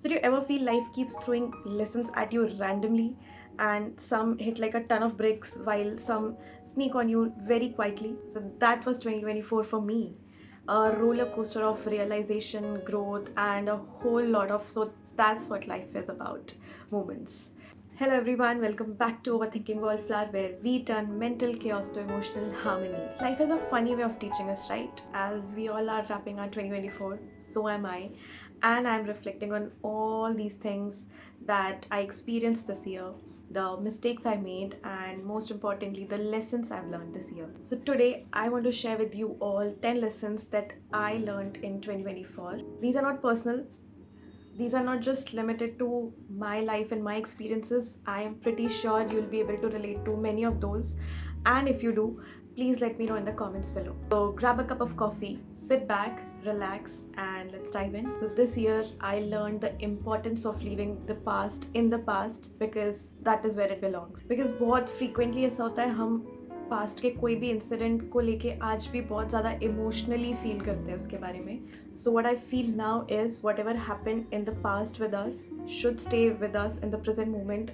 So do you ever feel life keeps throwing lessons at you randomly and some hit like a ton of bricks while some sneak on you very quietly? So that was 2024 for me. A roller coaster of realization, growth, and a whole lot of so that's what life is about moments. Hello everyone, welcome back to Overthinking Wallflower, where we turn mental chaos to emotional harmony. Life has a funny way of teaching us, right? As we all are wrapping our 2024, so am I, and I'm reflecting on all these things that I experienced this year, the mistakes I made, and most importantly, the lessons I've learned this year. So today, I want to share with you all 10 lessons that I learned in 2024. These are not personal, these are not just limited to my life and my experiences. I am pretty sure you'll be able to relate to many of those, and if you do, please let me know in the comments below. So grab a cup of coffee, sit back, relax, and let's dive in. So this year I learned the importance of leaving the past in the past, because that is where it belongs. because बहुत frequently ऐसा होता है, हम past के कोई भी incident को लेके आज भी बहुत ज़्यादा इमोशनली फील करते हैं उसके बारे में. So what I feel now is what ever happen in the past with us should stay with us in the present moment,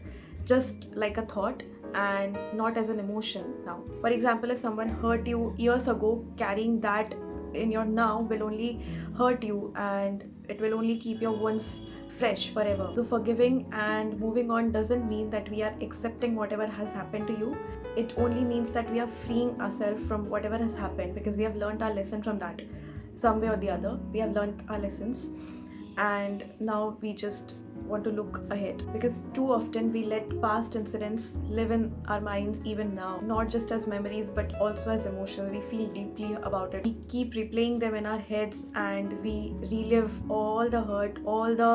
just like a thought and not as an emotion now. For example, if someone hurt you years ago, carrying that in your now will only hurt you, and it will only keep your wounds fresh forever. So forgiving and moving on doesn't mean that we are accepting whatever has happened to you. It only means that we are freeing ourselves from whatever has happened, because we have learned our lesson from that. Some way or the other, we have learned our lessons, and now we just want to look ahead, because too often we let past incidents live in our minds even now, not just as memories but also as emotional. We feel deeply about it, we keep replaying them in our heads, and we relive all the hurt, all the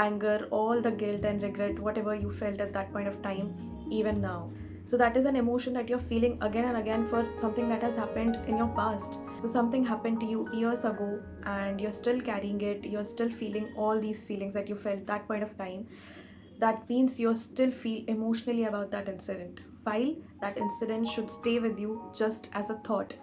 anger, all the guilt and regret, whatever you felt at that point of time, even now. So that is an emotion that you're feeling again and again for something that has happened in your past. So something happened to you years ago and you're still carrying it, you're still feeling all these feelings that you felt that point of time. That means you still feel emotionally about that incident, while that incident should stay with you just as a thought,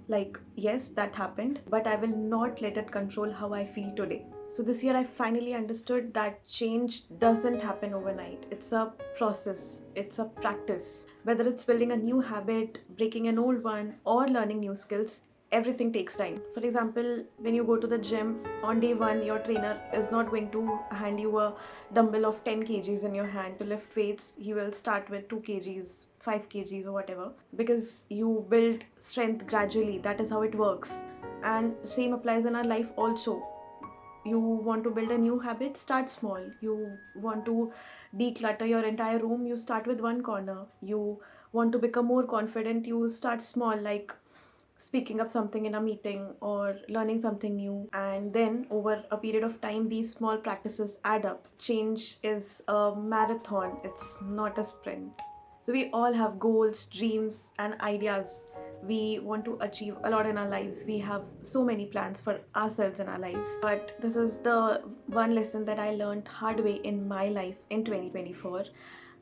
like, yes, that happened, but I will not let it control how I feel today. So this year I finally understood that change doesn't happen overnight. It's a process, it's a practice. Whether it's building a new habit, breaking an old one, or learning new skills, everything takes time. For example, when you go to the gym, on day one, your trainer is not going to hand you a dumbbell of 10 kgs in your hand to lift weights. He will start with 2 kgs, 5 kgs, or whatever, because you build strength gradually. That is how it works. And same applies in our life also. You want to build a new habit, start small. You want to declutter your entire room, you start with one corner. You want to become more confident, you start small, like speaking up something in a meeting or learning something new, and then over a period of time these small practices add up. Change is a marathon, it's not a sprint. So we all have goals, dreams, and ideas. We want to achieve a lot in our lives. We have so many plans for ourselves in our lives. But this is the one lesson that I learned hard way in my life in 2024,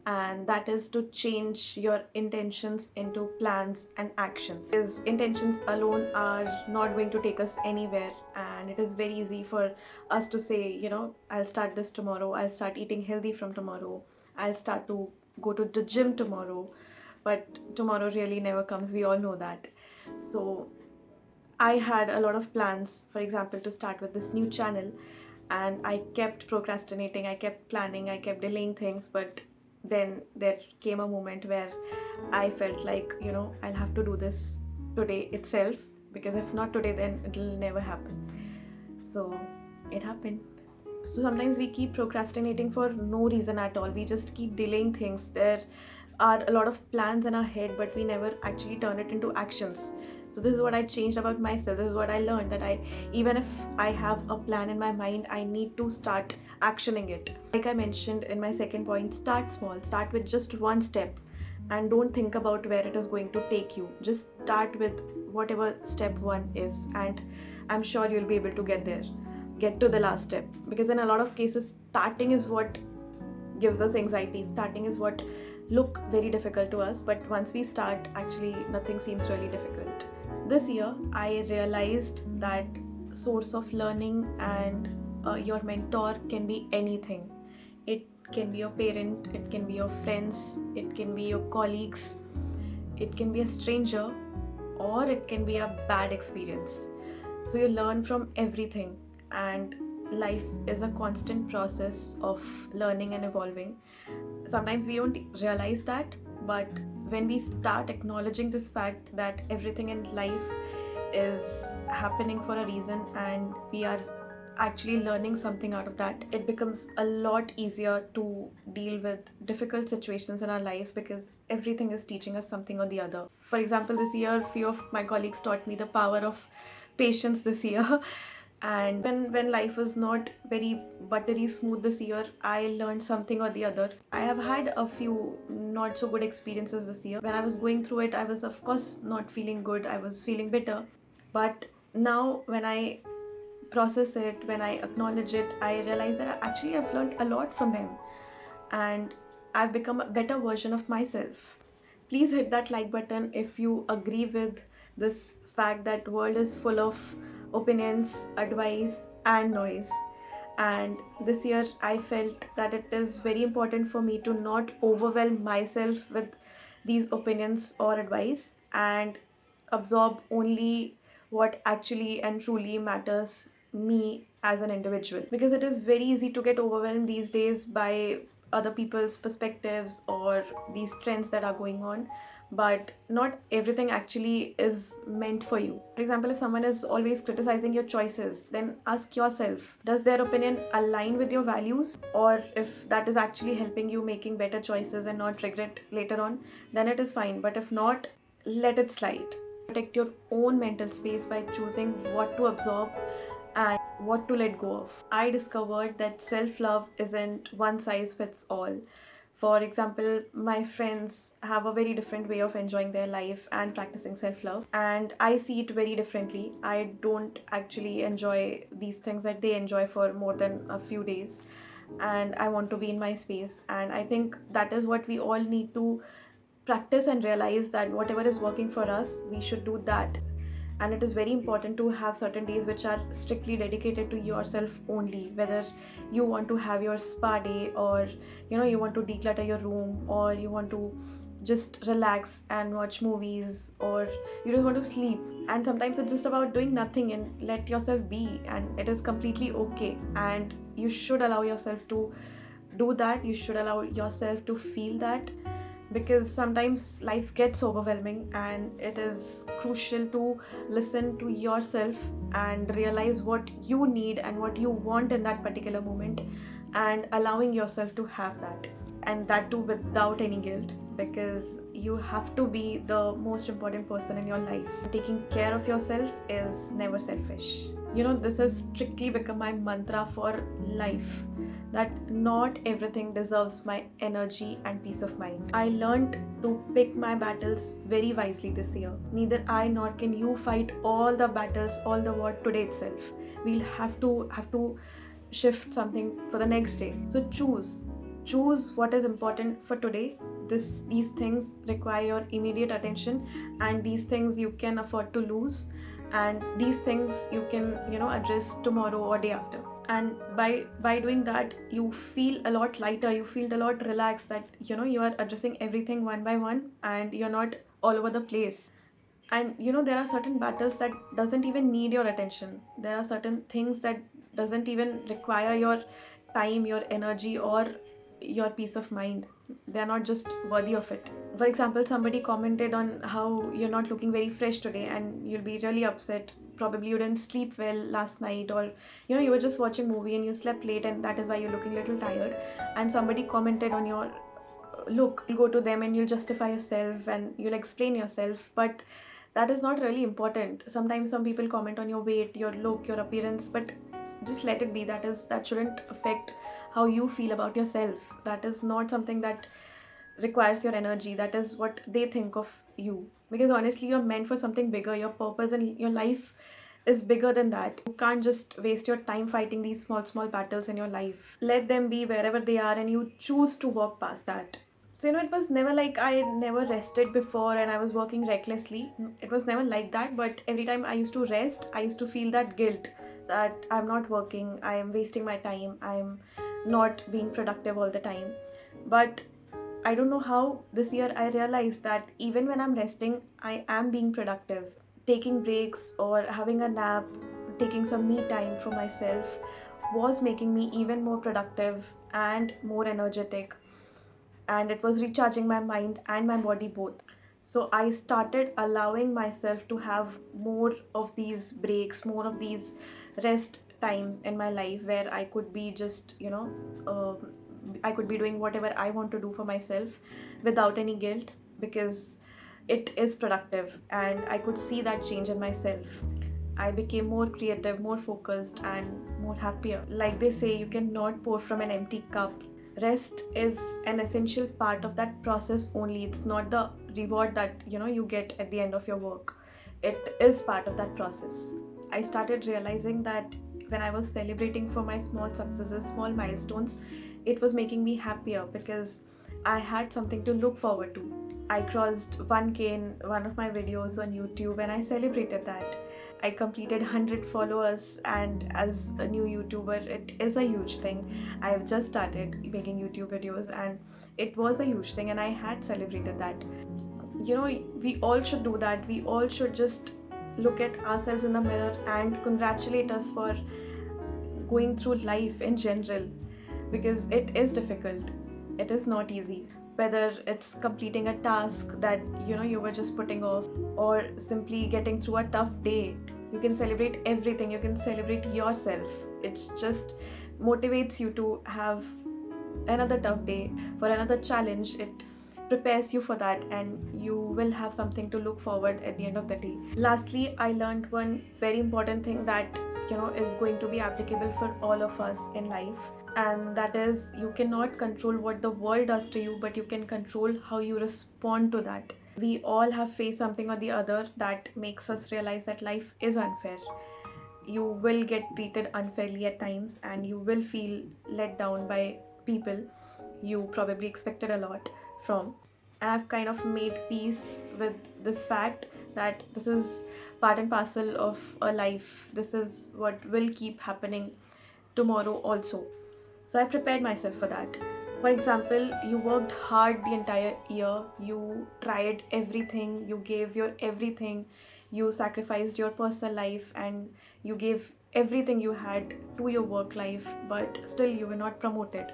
and that is to change your intentions into plans and actions, because intentions alone are not going to take us anywhere. And it is very easy for us to say, I'll start this tomorrow, I'll start eating healthy from tomorrow, I'll start to go to the gym tomorrow, but tomorrow really never comes, we all know that. So I had a lot of plans, for example, to start with this new channel, and I kept procrastinating, I kept planning, I kept delaying things. But then there came a moment where I felt like, I'll have to do this today itself, because if not today, then it'll never happen. So it happened. So sometimes we keep procrastinating for no reason at all. We just keep delaying things. There are a lot of plans in our head, but we never actually turn it into actions. So this is what I changed about myself. This is what I learned, that even if I have a plan in my mind, I need to start actioning it. Like I mentioned in my second point, start small. Start with just one step, and don't think about where it is going to take you. Just start with whatever step one is, and I'm sure you'll be able to get to the last step. Because in a lot of cases, starting is what gives us anxiety. Starting is what look very difficult to us, but once we start, actually nothing seems really difficult. This year I realized that source of learning and your mentor can be anything. It can be your parent, it can be your friends, it can be your colleagues, it can be a stranger, or it can be a bad experience. So you learn from everything, and life is a constant process of learning and evolving. Sometimes we don't realize that, but when we start acknowledging this fact that everything in life is happening for a reason and we are actually learning something out of that, it becomes a lot easier to deal with difficult situations in our lives, because everything is teaching us something or the other. For example, this year few of my colleagues taught me the power of patience this year. And when life was not very buttery smooth this year, I learned something or the other. I have had a few not so good experiences this year. When I was going through it, I was of course not feeling good, I was feeling bitter. But now when I process it, when I acknowledge it, I realize that actually I've learned a lot from them, and I've become a better version of myself. Please hit that like button if you agree with this fact that world is full of opinions, advice, and noise. And this year I felt that it is very important for me to not overwhelm myself with these opinions or advice, and absorb only what actually and truly matters me as an individual, because it is very easy to get overwhelmed these days by other people's perspectives or these trends that are going on. But not everything actually is meant for you. For example, if someone is always criticizing your choices, then ask yourself, does their opinion align with your values? Or if that is actually helping you making better choices and not regret later on, then it is fine. But if not, let it slide. Protect your own mental space by choosing what to absorb and what to let go of. I discovered that self love isn't one size fits all. For example, my friends have a very different way of enjoying their life and practicing self love, and I see it very differently. I don't actually enjoy these things that they enjoy for more than a few days, and I want to be in my space. And I think that is what we all need to practice and realize, that whatever is working for us, we should do that. And it is very important to have certain days which are strictly dedicated to yourself only, whether you want to have your spa day, or you want to declutter your room, or you want to just relax and watch movies, or you just want to sleep. And sometimes it's just about doing nothing and let yourself be, and it is completely okay. And you should allow yourself to do that, you should allow yourself to feel that, because sometimes life gets overwhelming, and it is crucial to listen to yourself and realize what you need and what you want in that particular moment, and allowing yourself to have that, and that too without any guilt, because you have to be the most important person in your life. Taking care of yourself is never selfish. This has strictly become my mantra for life, that not everything deserves my energy and peace of mind. I learned to pick my battles very wisely this year. Neither I nor can you fight all the battles all the war today itself. We'll have to shift something for the next day. So choose what is important for today. These things require your immediate attention, and these things you can afford to lose, and these things you can address tomorrow or day after. And by doing that, you feel a lot lighter, you feel a lot relaxed, that you are addressing everything one by one, and you're not all over the place. And there are certain battles that doesn't even need your attention. There are certain things that doesn't even require your time, your energy, or your peace of mind. They are not just worthy of it. For example, somebody commented on how you're not looking very fresh today, and you'll be really upset. Probably you didn't sleep well last night, or you were just watching movie and you slept late, and that is why you're looking a little tired. And somebody commented on your look. You'll go to them and you'll justify yourself and you'll explain yourself, but that is not really important. Sometimes some people comment on your weight, your look, your appearance, but just let it be. That shouldn't affect how you feel about yourself. That is not something that requires your energy. That is what they think of you, because honestly you're meant for something bigger. Your purpose and your life is bigger than that. You can't just waste your time fighting these small battles in your life. Let them be wherever they are, and you choose to walk past that. So, it was never like I never rested before and I was working recklessly. It was never like that. But every time I used to rest, I used to feel that guilt that I'm not working, I am wasting my time, I'm not being productive all the time. But I don't know how this year I realized that even when I'm resting, I am being productive. Taking breaks or having a nap, taking some me time for myself was making me even more productive and more energetic, and it was recharging my mind and my body both. So I started allowing myself to have more of these breaks, more of these rest times in my life where I could be just, I could be doing whatever I want to do for myself without any guilt, because it is productive and I could see that change in myself. I became more creative, more focused, and more happier. Like they say, you cannot pour from an empty cup. Rest is an essential part of that process only. It's not the reward that you get at the end of your work. It is part of that process. I started realizing that when I was celebrating for my small successes, small milestones, it was making me happier because I had something to look forward to. I crossed 1K in one of my videos on YouTube and I celebrated that. I completed 100 followers, and as a new YouTuber, it is a huge thing. I've just started making YouTube videos and it was a huge thing, and I had celebrated that. We all should do that. We all should just look at ourselves in the mirror and congratulate us for going through life in general, because it is difficult. It is not easy. Whether it's completing a task that you were just putting off, or simply getting through a tough day, you can celebrate everything. You can celebrate yourself. It just motivates you to have another tough day, for another challenge. It prepares you for that, and you will have something to look forward at the end of the day. Lastly, I learned one very important thing that is going to be applicable for all of us in life, and that is, you cannot control what the world does to you, but you can control how you respond to that. We all have faced something or the other that makes us realize that life is unfair. You will get treated unfairly at times, and you will feel let down by people you probably expected a lot from. And I've kind of made peace with this fact that this is part and parcel of a life. This is what will keep happening tomorrow also. So I prepared myself for that. For example, you worked hard the entire year, you tried everything, you gave your everything, you sacrificed your personal life, and you gave everything you had to your work life, but still you were not promoted.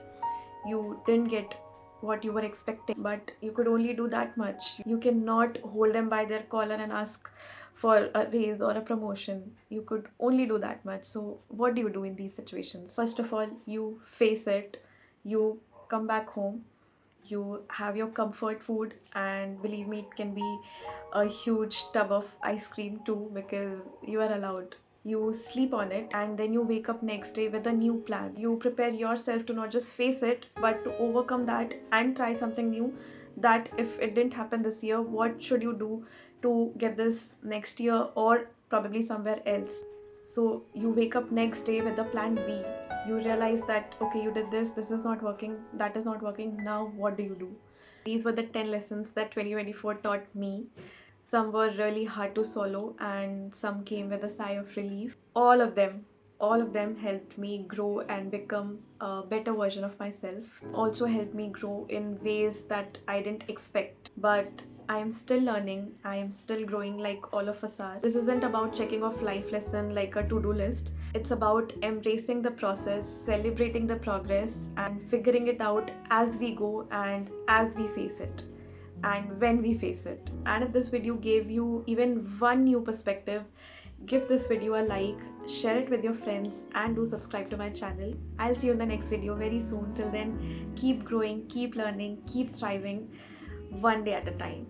You didn't get what you were expecting, but you could only do that much. You cannot hold them by their collar and ask for a raise or a promotion. You could only do that much. So what do you do in these situations? First of all, you face it. You come back home, you have your comfort food, and believe me, it can be a huge tub of ice cream too, because you are allowed. You sleep on it, and then you wake up next day with a new plan. You prepare yourself to not just face it, but to overcome that and try something new. That if it didn't happen this year, what should you do to get this next year, or probably somewhere else? So you wake up next day with a plan B. You realize that okay, you did this is not working, that is not working, now what do you do? These were the 10 lessons that 2024 taught me. Some were really hard to swallow, and some came with a sigh of relief. All of them helped me grow and become a better version of myself. Also helped me grow in ways that I didn't expect. But I am still learning, I am still growing, like all of us are. This isn't about checking off life lesson like a to-do list. It's about embracing the process, celebrating the progress, and figuring it out as we go and as we face it and when we face it. And if this video gave you even one new perspective, give this video a like, share it with your friends, and do subscribe to my channel. I'll see you in the next video very soon. Till then, keep growing, keep learning, keep thriving, one day at a time.